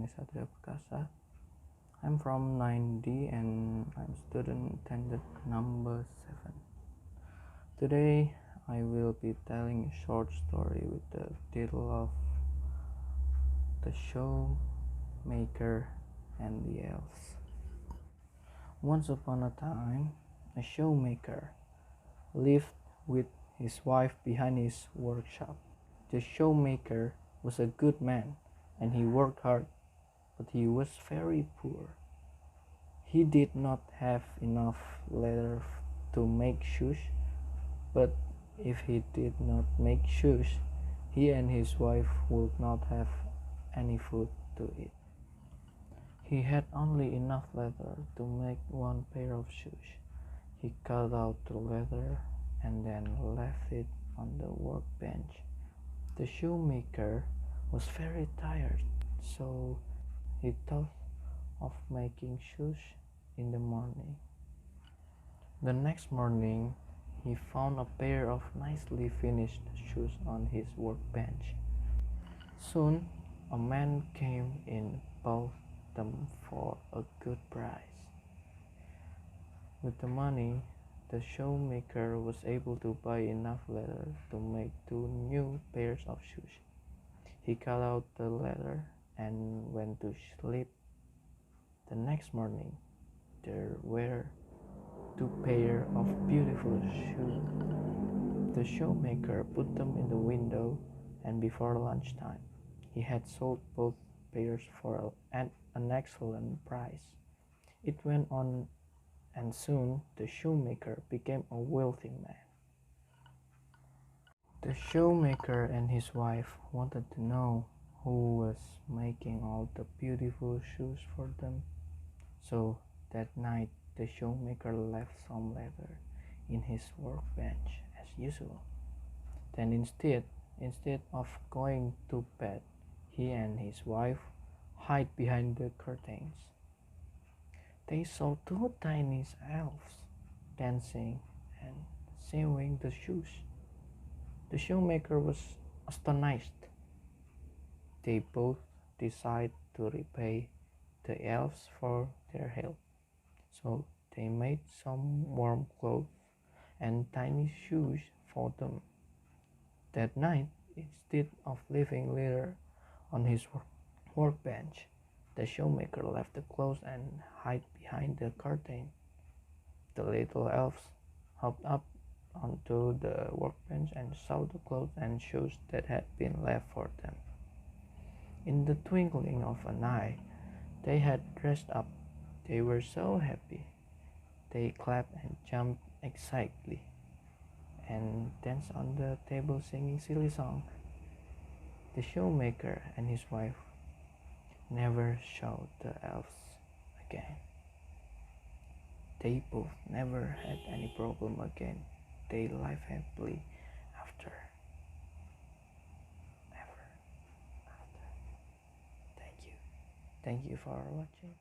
Arnee Satria P. I'm from 9D and I'm student attended number 7. Today I will be telling a short story with the title of The Showmaker and the Elves. Once upon a time, a showmaker lived with his wife behind his workshop. The showmaker was a good man and he worked hard, but he was very poor. He did not have enough leather to make shoes, but if he did not make shoes, he and his wife would not have any food to eat. He had only enough leather to make one pair of shoes. He cut out the leather and then left it on the workbench. The shoemaker was very tired, so he thought of making shoes in the morning. The next morning, he found a pair of nicely finished shoes on his workbench. Soon, a man came in, bought them for a good price. With the money, the shoemaker was able to buy enough leather to make 2 new pairs of shoes. He cut out the leather and went to sleep. The next morning, there were 2 pairs of beautiful shoes. The shoemaker put them in the window, and before lunchtime, he had sold both pairs for an excellent price. It went on, and soon the shoemaker became a wealthy man. The shoemaker and his wife wanted to know who was making all the beautiful shoes for them. So that night the shoemaker left some leather in his workbench as usual. Then instead of going to bed, he and his wife hid behind the curtains. They saw 2 tiny elves dancing and sewing the shoes. The shoemaker was astonished. They both decided to repay the elves for their help. So they made some warm clothes and tiny shoes for them. That night, instead of leaving leather on his workbench, the shoemaker left the clothes and hid behind the curtain. The little elves hopped up onto the workbench and saw the clothes and shoes that had been left for them. In the twinkling of an eye, they had dressed up. They were so happy. They clapped and jumped excitedly and danced on the table singing silly songs. The shoemaker and his wife never saw the elves again. They both never had any problem again. They lived happily ever after. Thank you for watching.